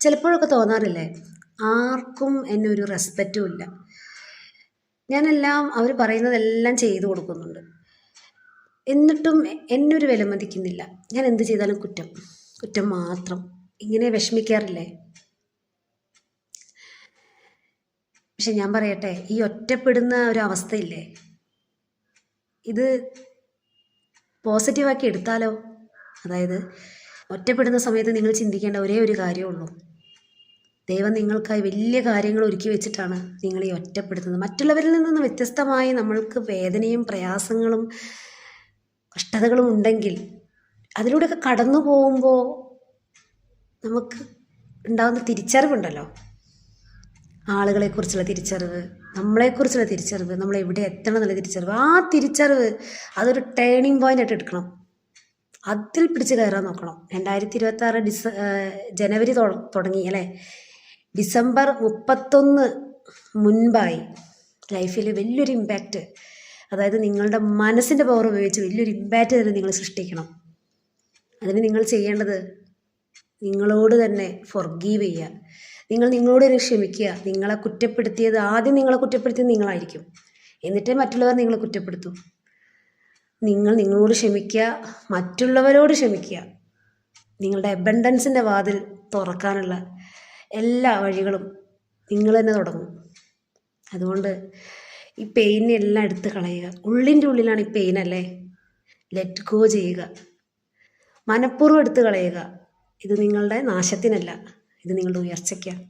ചിലപ്പോഴൊക്കെ തോന്നാറില്ലേ, ആർക്കും എന്നെ ഒരു റെസ്പെക്റ്റും ഇല്ല, ഞാനെല്ലാം അവർ പറയുന്നതെല്ലാം ചെയ്തു കൊടുക്കുന്നുണ്ട്, എന്നിട്ടും എന്നെ ഒരു വിലമതിക്കുന്നില്ല, ഞാൻ എന്ത് ചെയ്താലും കുറ്റം കുറ്റം മാത്രം, ഇങ്ങനെ വിഷമിക്കാറില്ലേ? പക്ഷെ ഞാൻ പറയട്ടെ, ഈ ഒറ്റപ്പെടുന്ന ഒരു അവസ്ഥയില്ലേ, ഇത് പോസിറ്റീവാക്കി എടുത്താലോ? അതായത് ഒറ്റപ്പെടുന്ന സമയത്ത് നിങ്ങൾ ചിന്തിക്കേണ്ട ഒരേ ഒരു കാര്യമുള്ളൂ, ദൈവം നിങ്ങൾക്കായി വലിയ കാര്യങ്ങൾ ഒരുക്കി വെച്ചിട്ടാണ് നിങ്ങൾ ഈ ഒറ്റപ്പെടുത്തുന്നത്. മറ്റുള്ളവരിൽ നിന്ന് വ്യത്യസ്തമായി നമ്മൾക്ക് വേദനയും പ്രയാസങ്ങളും കഷ്ടതകളും ഉണ്ടെങ്കിൽ അതിലൂടെയൊക്കെ കടന്നു പോകുമ്പോൾ നമുക്ക് ഉണ്ടാകുന്ന തിരിച്ചറിവുണ്ടല്ലോ, ആളുകളെക്കുറിച്ചുള്ള തിരിച്ചറിവ്, നമ്മളെക്കുറിച്ചുള്ള തിരിച്ചറിവ്, നമ്മൾ എവിടെ എത്തണം എന്നുള്ള തിരിച്ചറിവ്, ആ തിരിച്ചറിവ് അതൊരു ടേണിംഗ് പോയിൻ്റ് ആയിട്ട് എടുക്കണം, അതിൽ പിടിച്ച് കയറാൻ നോക്കണം. 2026 ജനുവരി തുടങ്ങി അല്ലേ, ഡിസംബർ 31 മുൻപായി ലൈഫിൽ വലിയൊരു ഇമ്പാക്റ്റ്, അതായത് നിങ്ങളുടെ മനസ്സിൻ്റെ പവർ ഉപയോഗിച്ച് വലിയൊരു ഇമ്പാക്റ്റ് തന്നെ നിങ്ങൾ സൃഷ്ടിക്കണം. അതിന് നിങ്ങൾ ചെയ്യേണ്ടത് നിങ്ങളോട് തന്നെ ഫൊർഗീവ് ചെയ്യുക, നിങ്ങൾ നിങ്ങളോട് തന്നെ ക്ഷമിക്കുക. നിങ്ങളെ കുറ്റപ്പെടുത്തിയത്, ആദ്യം നിങ്ങളെ കുറ്റപ്പെടുത്തിയത് നിങ്ങളായിരിക്കും, എന്നിട്ടേ മറ്റുള്ളവർ നിങ്ങളെ കുറ്റപ്പെടുത്തും. നിങ്ങൾ നിങ്ങളോട് ക്ഷമിക്കുക, മറ്റുള്ളവരോട് ക്ഷമിക്കുക. നിങ്ങളുടെ അബണ്ടൻസിൻ്റെ വാതിൽ തുറക്കാനുള്ള എല്ലാ വഴികളും നിങ്ങൾ തന്നെ തുടങ്ങും. അതുകൊണ്ട് ഈ പെയിനെല്ലാം എടുത്ത് കളയുക. ഉള്ളിൻ്റെ ഉള്ളിലാണ് ഈ പെയിൻ അല്ലേ, ലെറ്റ് ഗോ ചെയ്യുക, മനഃപൂർവ്വം എടുത്ത് കളയുക. ഇത് നിങ്ങളുടെ നാശത്തിനല്ല, ഇത് നിങ്ങളുടെ ഉയർച്ചയ്ക്കാണ്.